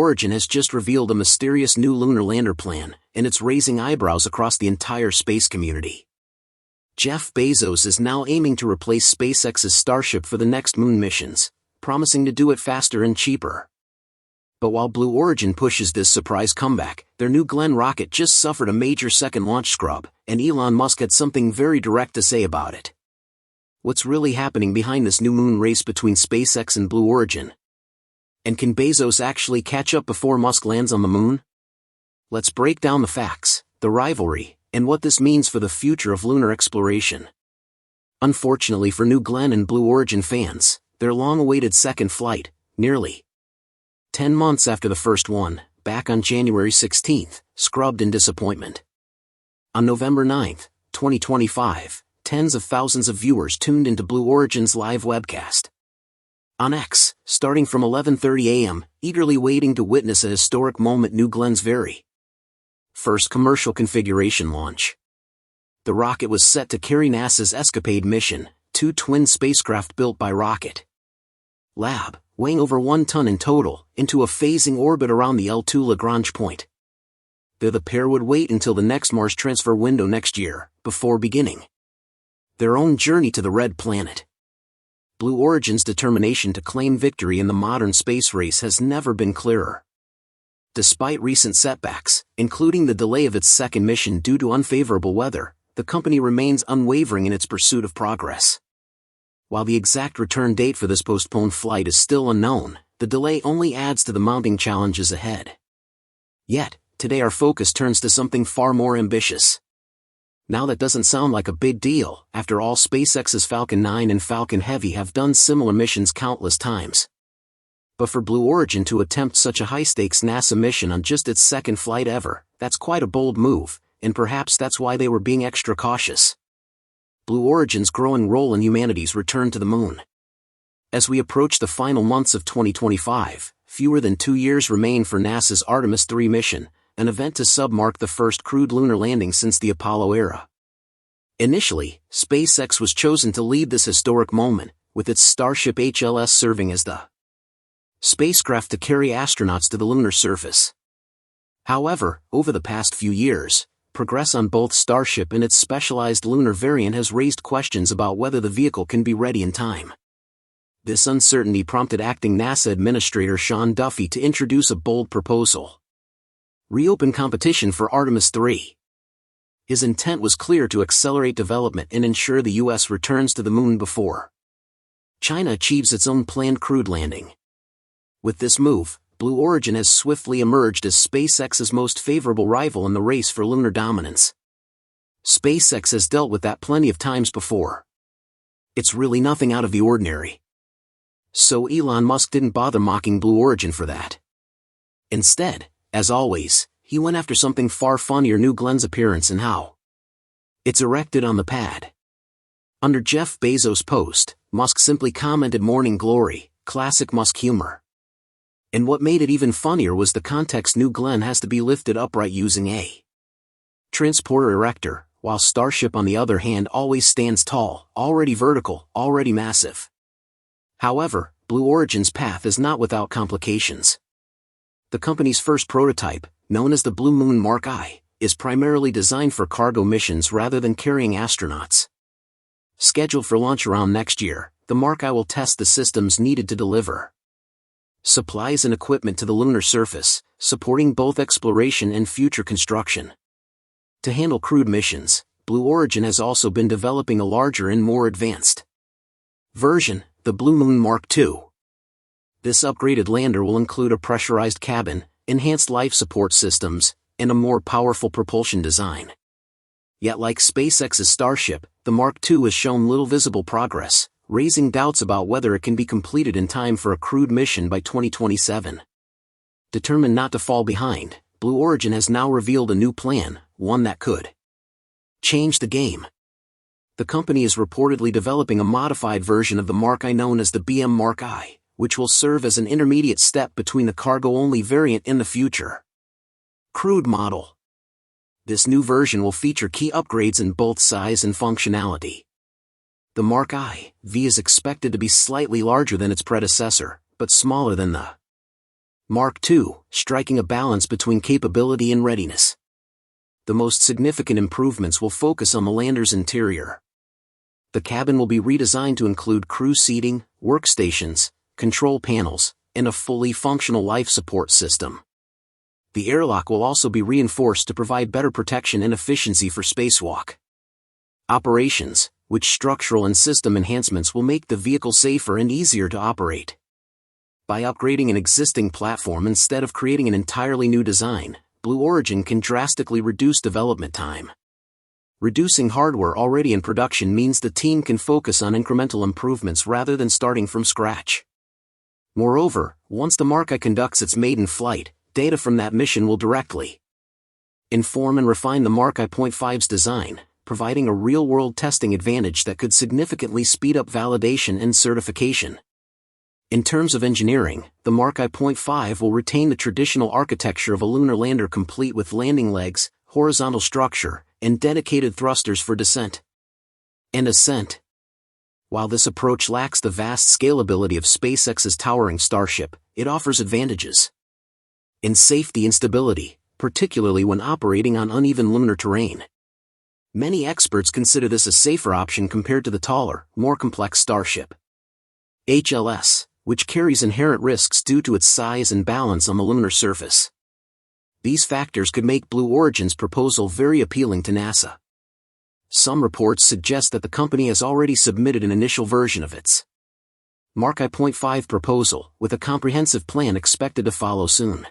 Origin has just revealed a mysterious new lunar lander plan, and it's raising eyebrows across the entire space community. Jeff Bezos is now aiming to replace SpaceX's Starship for the next moon missions, promising to do it faster and cheaper. But while Blue Origin pushes this surprise comeback, their New Glenn rocket just suffered a major second launch scrub, and Elon Musk had something very direct to say about it. What's really happening behind this new moon race between SpaceX and Blue Origin? And can Bezos actually catch up before Musk lands on the moon? Let's break down the facts, the rivalry, and what this means for the future of lunar exploration. Unfortunately for New Glenn and Blue Origin fans, their long-awaited second flight, nearly 10 months after the first one, back on January 16, scrubbed in disappointment. On November 9, 2025, tens of thousands of viewers tuned into Blue Origin's live webcast on X, starting from 11:30 a.m., eagerly waiting to witness a historic moment, New Glenn's very first commercial configuration launch. The rocket was set to carry NASA's Escapade mission, two twin spacecraft built by Rocket Lab, weighing over 1 ton in total, into a phasing orbit around the L2 Lagrange point. The pair would wait until the next Mars transfer window next year, before beginning their own journey to the Red Planet. Blue Origin's determination to claim victory in the modern space race has never been clearer. Despite recent setbacks, including the delay of its second mission due to unfavorable weather, the company remains unwavering in its pursuit of progress. While the exact return date for this postponed flight is still unknown, the delay only adds to the mounting challenges ahead. Yet, today our focus turns to something far more ambitious. Now that doesn't sound like a big deal, after all SpaceX's Falcon 9 and Falcon Heavy have done similar missions countless times. But for Blue Origin to attempt such a high-stakes NASA mission on just its second flight ever, that's quite a bold move, and perhaps that's why they were being extra cautious. Blue Origin's growing role in humanity's return to the moon. As we approach the final months of 2025, fewer than 2 years remain for NASA's Artemis 3 mission, an event to mark the first crewed lunar landing since the Apollo era. Initially, SpaceX was chosen to lead this historic moment, with its Starship HLS serving as the spacecraft to carry astronauts to the lunar surface. However, over the past few years, progress on both Starship and its specialized lunar variant has raised questions about whether the vehicle can be ready in time. This uncertainty prompted acting NASA Administrator Sean Duffy to introduce a bold proposal: reopen competition for Artemis 3. His intent was clear: to accelerate development and ensure the U.S. returns to the moon before China achieves its own planned crewed landing. With this move, Blue Origin has swiftly emerged as SpaceX's most favorable rival in the race for lunar dominance. SpaceX has dealt with that plenty of times before. It's really nothing out of the ordinary. So Elon Musk didn't bother mocking Blue Origin for that. Instead, as always, he went after something far funnier: New Glenn's appearance and how it's erected on the pad. Under Jeff Bezos' post, Musk simply commented, "Morning glory, classic Musk humor." And what made it even funnier was the context: New Glenn has to be lifted upright using a transporter erector, while Starship on the other hand always stands tall, already vertical, already massive. However, Blue Origin's path is not without complications. The company's first prototype, known as the Blue Moon Mark I, is primarily designed for cargo missions rather than carrying astronauts. Scheduled for launch around next year, the Mark I will test the systems needed to deliver supplies and equipment to the lunar surface, supporting both exploration and future construction. To handle crewed missions, Blue Origin has also been developing a larger and more advanced version, the Blue Moon Mark II. This upgraded lander will include a pressurized cabin, enhanced life support systems, and a more powerful propulsion design. Yet like SpaceX's Starship, the Mark II has shown little visible progress, raising doubts about whether it can be completed in time for a crewed mission by 2027. Determined not to fall behind, Blue Origin has now revealed a new plan, one that could change the game. The company is reportedly developing a modified version of the Mark I known as the BM Mark I, which will serve as an intermediate step between the cargo-only variant in the future crewed model. This new version will feature key upgrades in both size and functionality. The Mark IV is expected to be slightly larger than its predecessor, but smaller than the Mark II, striking a balance between capability and readiness. The most significant improvements will focus on the lander's interior. The cabin will be redesigned to include crew seating, workstations, control panels, and a fully functional life support system. The airlock will also be reinforced to provide better protection and efficiency for spacewalk operations, which structural and system enhancements will make the vehicle safer and easier to operate. By upgrading an existing platform instead of creating an entirely new design, Blue Origin can drastically reduce development time. Reducing hardware already in production means the team can focus on incremental improvements rather than starting from scratch. Moreover, once the Mark I conducts its maiden flight, data from that mission will directly inform and refine the Mark I.5's design, providing a real-world testing advantage that could significantly speed up validation and certification. In terms of engineering, the Mark I.5 will retain the traditional architecture of a lunar lander, complete with landing legs, horizontal structure, and dedicated thrusters for descent and ascent. While this approach lacks the vast scalability of SpaceX's towering Starship, it offers advantages in safety and stability, particularly when operating on uneven lunar terrain. Many experts consider this a safer option compared to the taller, more complex Starship HLS, which carries inherent risks due to its size and balance on the lunar surface. These factors could make Blue Origin's proposal very appealing to NASA. Some reports suggest that the company has already submitted an initial version of its Mark I.5 proposal, with a comprehensive plan expected to follow soon.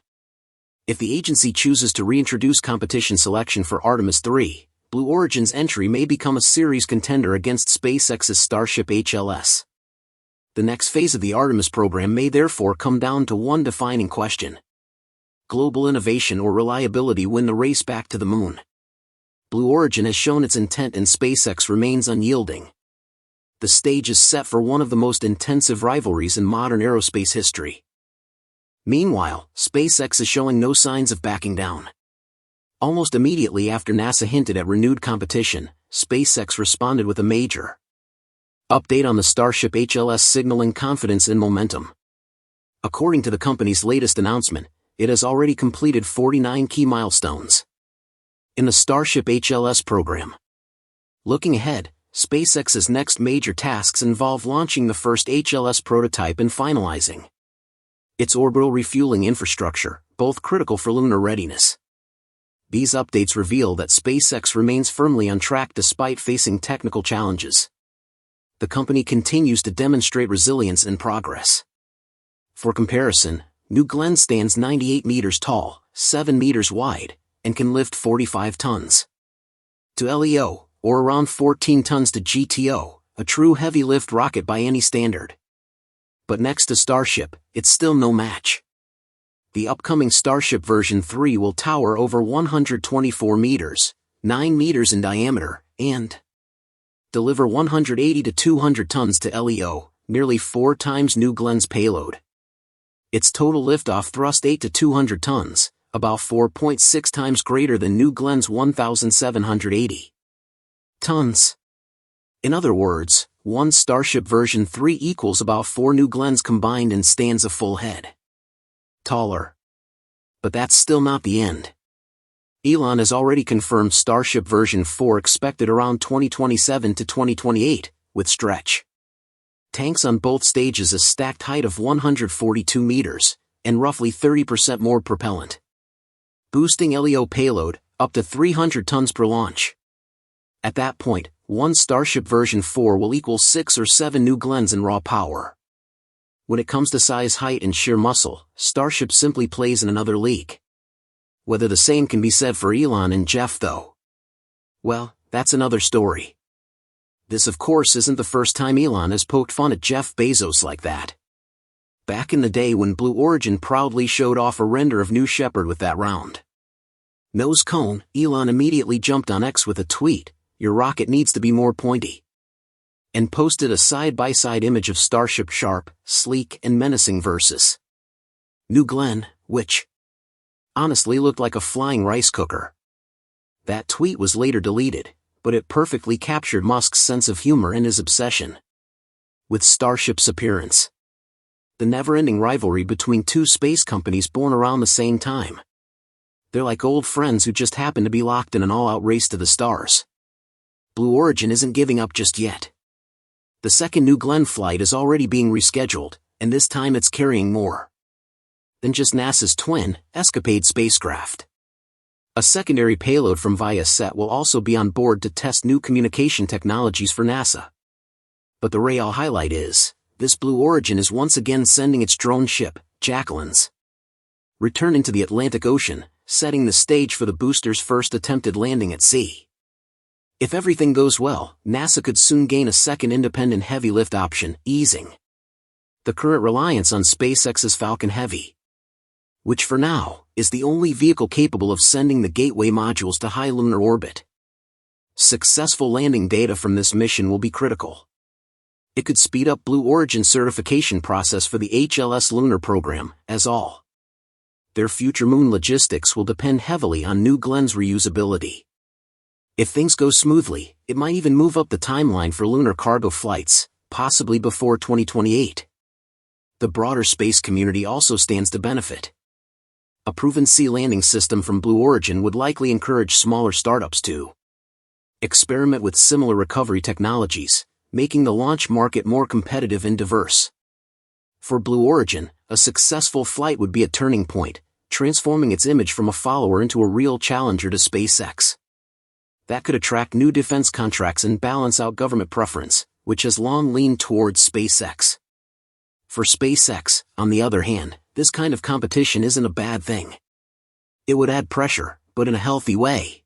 If the agency chooses to reintroduce competition selection for Artemis III, Blue Origin's entry may become a serious contender against SpaceX's Starship HLS. The next phase of the Artemis program may therefore come down to one defining question: global innovation or reliability win the race back to the moon? Blue Origin has shown its intent and SpaceX remains unyielding. The stage is set for one of the most intensive rivalries in modern aerospace history. Meanwhile, SpaceX is showing no signs of backing down. Almost immediately after NASA hinted at renewed competition, SpaceX responded with a major update on the Starship HLS, signaling confidence and momentum. According to the company's latest announcement, it has already completed 49 key milestones in the Starship HLS program. Looking ahead, SpaceX's next major tasks involve launching the first HLS prototype and finalizing its orbital refueling infrastructure, both critical for lunar readiness. These updates reveal that SpaceX remains firmly on track despite facing technical challenges. The company continues to demonstrate resilience and progress. For comparison, New Glenn stands 98 meters tall, 7 meters wide, and can lift 45 tons to LEO, or around 14 tons to GTO, a true heavy-lift rocket by any standard. But next to Starship, it's still no match. The upcoming Starship version 3 will tower over 124 meters, 9 meters in diameter, and deliver 180 to 200 tons to LEO, nearly 4 times New Glenn's payload. Its total liftoff thrust 8 to 200 tons, about 4.6 times greater than New Glenn's 1,780 tons. In other words, one Starship version 3 equals about 4 New Glenns combined and stands a full head taller. But that's still not the end. Elon has already confirmed Starship version 4 expected around 2027 to 2028, with stretch tanks on both stages, a stacked height of 142 meters, and roughly 30% more propellant, boosting LEO payload up to 300 tons per launch. At that point, one Starship version 4 will equal 6 or 7 New Glenns in raw power. When it comes to size, height, and sheer muscle, Starship simply plays in another league. Whether the same can be said for Elon and Jeff, though, well, that's another story. This, of course, isn't the first time Elon has poked fun at Jeff Bezos like that. Back in the day when Blue Origin proudly showed off a render of New Shepard with that round nose cone, Elon immediately jumped on X with a tweet, "Your rocket needs to be more pointy," and posted a side-by-side image of Starship, sharp, sleek, and menacing, versus New Glenn, which honestly looked like a flying rice cooker. That tweet was later deleted, but it perfectly captured Musk's sense of humor and his obsession with Starship's appearance. the never-ending rivalry between two space companies born around the same time. They're like old friends who just happen to be locked in an all-out race to the stars. Blue Origin isn't giving up just yet. The second New Glenn flight is already being rescheduled, and this time it's carrying more than just NASA's twin, Escapade spacecraft. A secondary payload from Viasat will also be on board to test new communication technologies for NASA. But the ray I'll highlight is, this Blue Origin is once again sending its drone ship, Jacqueline's return into the Atlantic Ocean, setting the stage for the booster's first attempted landing at sea. If everything goes well, NASA could soon gain a second independent heavy lift option, easing the current reliance on SpaceX's Falcon Heavy, which for now, is the only vehicle capable of sending the Gateway modules to high lunar orbit. Successful landing data from this mission will be critical. It could speed up Blue Origin's certification process for the HLS lunar program, as all their future moon logistics will depend heavily on New Glenn's reusability. If things go smoothly, it might even move up the timeline for lunar cargo flights, possibly before 2028. The broader space community also stands to benefit. A proven sea landing system from Blue Origin would likely encourage smaller startups to experiment with similar recovery technologies, making the launch market more competitive and diverse. For Blue Origin, a successful flight would be a turning point, transforming its image from a follower into a real challenger to SpaceX. That could attract new defense contracts and balance out government preference, which has long leaned towards SpaceX. For SpaceX, on the other hand, this kind of competition isn't a bad thing. It would add pressure, but in a healthy way.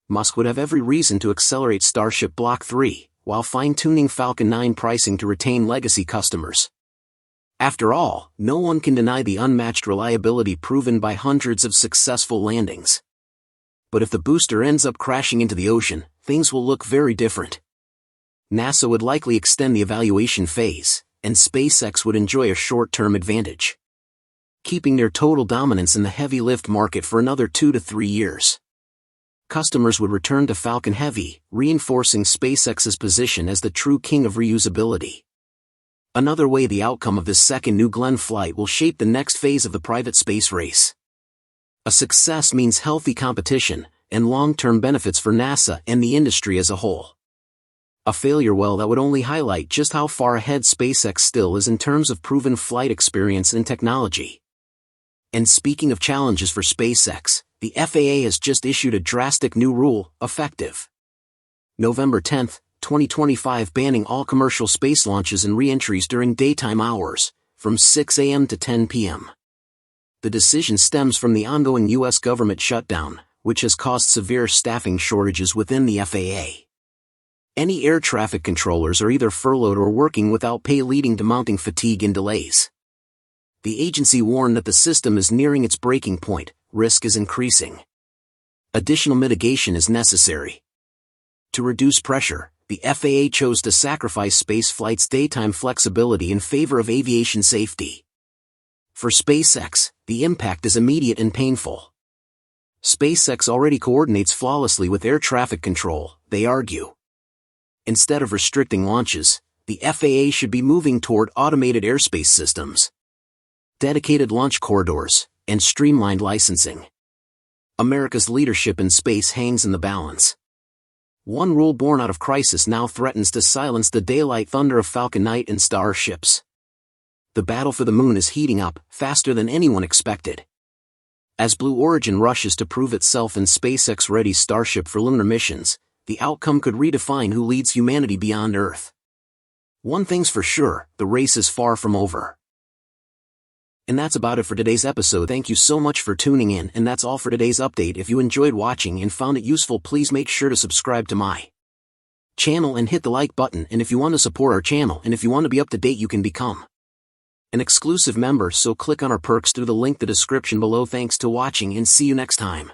Musk would have every reason to accelerate Starship Block 3, while fine-tuning Falcon 9 pricing to retain legacy customers. After all, no one can deny the unmatched reliability proven by hundreds of successful landings. But if the booster ends up crashing into the ocean, things will look very different. NASA would likely extend the evaluation phase, and SpaceX would enjoy a short-term advantage, keeping their total dominance in the heavy lift market for another 2 to 3 years. Customers would return to Falcon Heavy, reinforcing SpaceX's position as the true king of reusability. Another way the outcome of this second New Glenn flight will shape the next phase of the private space race. A success means healthy competition, and long-term benefits for NASA and the industry as a whole. A failure, well, that would only highlight just how far ahead SpaceX still is in terms of proven flight experience and technology. And speaking of challenges for SpaceX, the FAA has just issued a drastic new rule, effective November 10, 2025, banning all commercial space launches and re-entries during daytime hours, from 6 a.m. to 10 p.m. The decision stems from the ongoing U.S. government shutdown, which has caused severe staffing shortages within the FAA. Any air traffic controllers are either furloughed or working without pay, leading to mounting fatigue and delays. The agency warned that the system is nearing its breaking point, risk is increasing. Additional mitigation is necessary. To reduce pressure, the FAA chose to sacrifice space flights' daytime flexibility in favor of aviation safety. For SpaceX, the impact is immediate and painful. SpaceX already coordinates flawlessly with air traffic control, they argue. Instead of restricting launches, the FAA should be moving toward automated airspace systems, dedicated launch corridors, and streamlined licensing. America's leadership in space hangs in the balance. One rule born out of crisis now threatens to silence the daylight thunder of Falcon 9 and Starships. The battle for the moon is heating up, faster than anyone expected. As Blue Origin rushes to prove itself and SpaceX readies Starship for lunar missions, the outcome could redefine who leads humanity beyond Earth. One thing's for sure, the race is far from over. And that's about it for today's episode. Thank you so much for tuning in, and that's all for today's update. If you enjoyed watching and found it useful, please make sure to subscribe to my channel and hit the like button. And if you want to support our channel and if you want to be up to date, you can become an exclusive member, so click on our perks through the link in the description below. Thanks to watching and see you next time.